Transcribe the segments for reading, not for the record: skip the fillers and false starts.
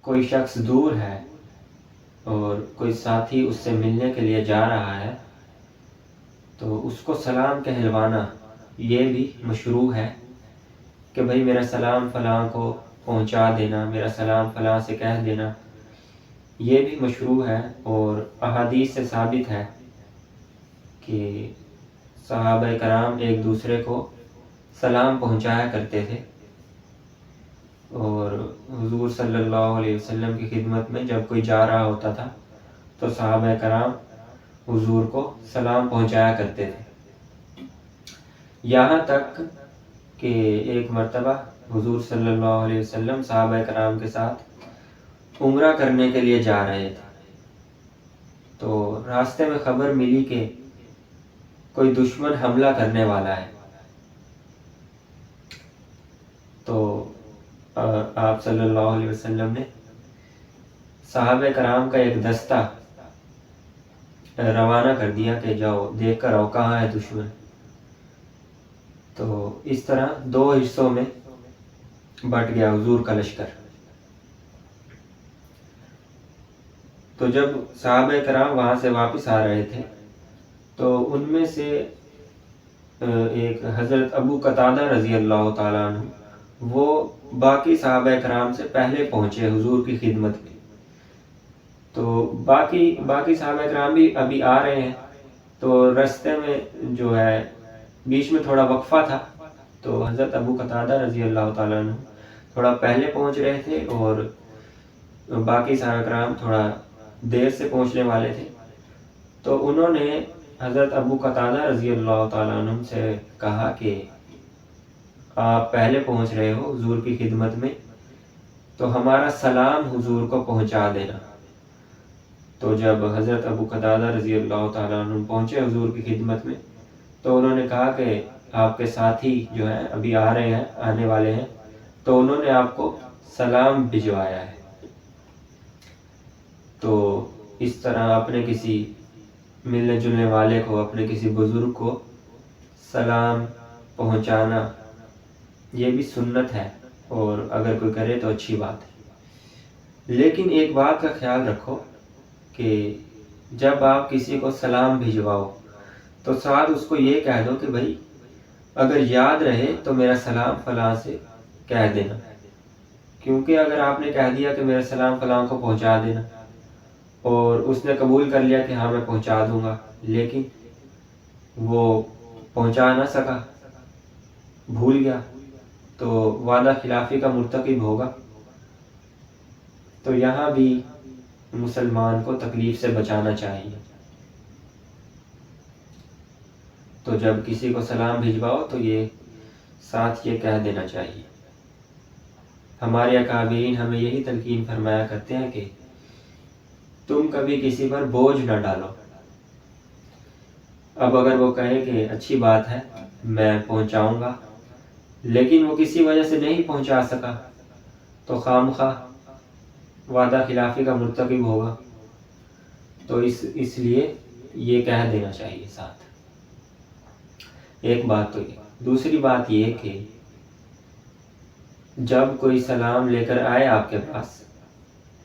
کوئی شخص دور ہے اور کوئی ساتھی اس سے ملنے کے لیے جا رہا ہے تو اس کو سلام کہلوانا یہ بھی مشروع ہے کہ بھئی میرا سلام فلاں کو پہنچا دینا، میرا سلام فلاں سے کہہ دینا، یہ بھی مشروع ہے۔ اور احادیث سے ثابت ہے کہ صحابہ کرام ایک دوسرے کو سلام پہنچایا کرتے تھے، اور حضور صلی اللہ علیہ وسلم کی خدمت میں جب کوئی جا رہا ہوتا تھا تو صحابہ کرام حضور کو سلام پہنچایا کرتے تھے، یہاں تک کہ ایک مرتبہ حضور صلی اللہ علیہ وسلم صحابہ کرام کے ساتھ عمرہ کرنے کے لیے جا رہے تھے، تو راستے میں خبر ملی کہ کوئی دشمن حملہ کرنے والا ہے، تو آپ صلی اللہ علیہ وسلم نے صحابہ کرام کا ایک دستہ روانہ کر دیا کہ جاؤ دیکھ کر آؤ کہاں ہے دشمن۔ تو اس طرح دو حصوں میں بٹ گیا حضور کا لشکر۔ تو جب صحابہ کرام وہاں سے واپس آ رہے تھے تو ان میں سے ایک حضرت ابو قتادہ رضی اللہ تعالیٰ عنہ وہ باقی صحابہ کرام سے پہلے پہنچے حضور کی خدمت میں، تو باقی صحابہ کرام بھی ابھی آ رہے ہیں، تو رستے میں جو ہے بیچ میں تھوڑا وقفہ تھا، تو حضرت ابو قتادہ رضی اللہ تعالیٰ عنہ تھوڑا پہلے پہنچ رہے تھے اور باقی صحابہ کرام تھوڑا دیر سے پہنچنے والے تھے، تو انہوں نے حضرت ابو قتادہ رضی اللہ تعالیٰ عنہ سے کہا کہ آپ پہلے پہنچ رہے ہو حضور کی خدمت میں، تو ہمارا سلام حضور کو پہنچا دینا۔ تو جب حضرت ابو قتادہ رضی اللہ تعالیٰ عنہ پہنچے حضور کی خدمت میں تو انہوں نے کہا کہ آپ کے ساتھی جو ہیں ابھی آ رہے ہیں، آنے والے ہیں، تو انہوں نے آپ کو سلام بھجوایا ہے۔ تو اس طرح اپنے کسی ملنے جلنے والے کو، اپنے کسی بزرگ کو سلام پہنچانا یہ بھی سنت ہے، اور اگر کوئی کرے تو اچھی بات ہے۔ لیکن ایک بات کا خیال رکھو کہ جب آپ کسی کو سلام بھجواؤ تو ساتھ اس کو یہ کہہ دو کہ بھائی اگر یاد رہے تو میرا سلام فلاں سے کہہ دینا، کیونکہ اگر آپ نے کہہ دیا کہ میرا سلام فلاں کو پہنچا دینا اور اس نے قبول کر لیا کہ ہاں میں پہنچا دوں گا، لیکن وہ پہنچا نہ سکا، بھول گیا، تو وعدہ خلافی کا مرتکب ہوگا، تو یہاں بھی مسلمان کو تکلیف سے بچانا چاہیے۔ تو جب کسی کو سلام بھجواؤ تو یہ ساتھ یہ کہہ دینا چاہیے۔ ہمارے اکابرین ہمیں یہی تلقین فرمایا کرتے ہیں کہ تم کبھی کسی پر بوجھ نہ ڈالو۔ اب اگر وہ کہے کہ اچھی بات ہے میں پہنچاؤں گا، لیکن وہ کسی وجہ سے نہیں پہنچا سکا تو خواہ وعدہ خلافی کا مرتکب ہوگا، تو اس لیے یہ کہہ دینا چاہیے ساتھ۔ ایک بات تو یہ، دوسری بات یہ کہ جب کوئی سلام لے کر آئے آپ کے پاس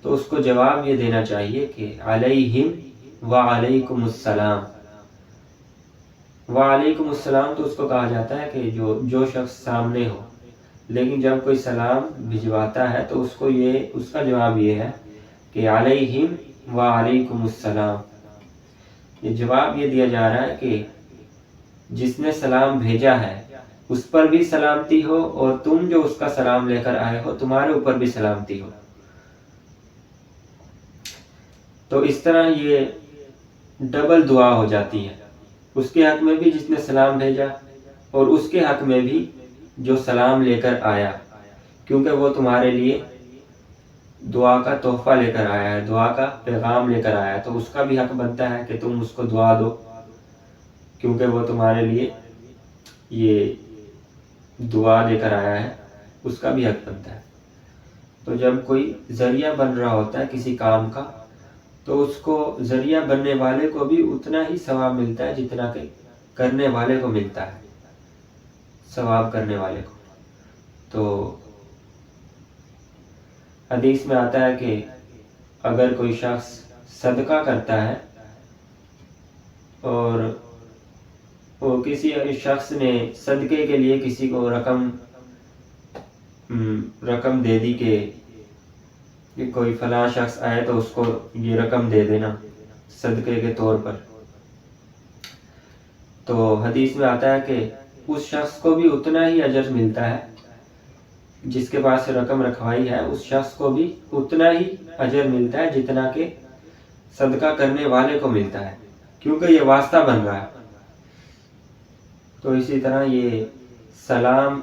تو اس کو جواب یہ دینا چاہیے کہ علیہم وعلیکم السلام۔ وعلیکم السلام تو اس کو کہا جاتا ہے کہ جو شخص سامنے ہو، لیکن جب کوئی سلام بھجواتا ہے تو اس کا جواب یہ ہے کہ علیہم وعلیکم السلام۔ یہ جواب یہ دیا جا رہا ہے کہ جس نے سلام بھیجا ہے اس پر بھی سلامتی ہو، اور تم جو اس کا سلام لے کر آئے ہو تمہارے اوپر بھی سلامتی ہو۔ تو اس طرح یہ ڈبل دعا ہو جاتی ہے، اس کے حق میں بھی جس نے سلام بھیجا اور اس کے حق میں بھی جو سلام لے کر آیا، کیونکہ وہ تمہارے لیے دعا کا تحفہ لے کر آیا ہے، دعا کا پیغام لے کر آیا ہے، تو اس کا بھی حق بنتا ہے کہ تم اس کو دعا دو، کیونکہ وہ تمہارے لیے یہ دعا لے کر آیا ہے، اس کا بھی حق بنتا ہے۔ تو جب کوئی ذریعہ بن رہا ہوتا ہے کسی کام کا تو اس کو ذریعہ بننے والے کو بھی اتنا ہی ثواب ملتا ہے جتنا کہ کرنے والے کو ملتا ہے، ثواب کرنے والے کو۔ تو حدیث میں آتا ہے کہ اگر کوئی شخص صدقہ کرتا ہے اور وہ کسی شخص نے صدقے کے لیے کسی کو رقم دے دی کہ کوئی فلاں شخص آئے تو اس کو یہ رقم دے دینا صدقے کے طور پر، تو حدیث میں آتا ہے کہ اس شخص کو بھی اتنا ہی اجر ملتا ہے، جس کے پاس رقم رکھوائی ہے اس شخص کو بھی اتنا ہی اجر ملتا ہے جتنا کہ صدقہ کرنے والے کو ملتا ہے، کیونکہ یہ واسطہ بن رہا ہے۔ تو اسی طرح یہ سلام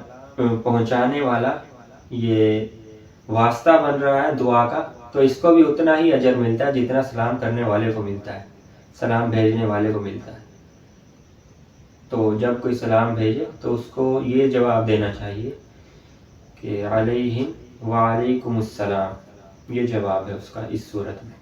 پہنچانے والا یہ واسطہ بن رہا ہے دعا کا، تو اس کو بھی اتنا ہی اجر ملتا ہے جتنا سلام کرنے والے کو ملتا ہے، سلام بھیجنے والے کو ملتا ہے۔ تو جب کوئی سلام بھیجے تو اس کو یہ جواب دینا چاہیے کہ علیہم وعلیکم السلام، یہ جواب ہے اس کا اس صورت میں۔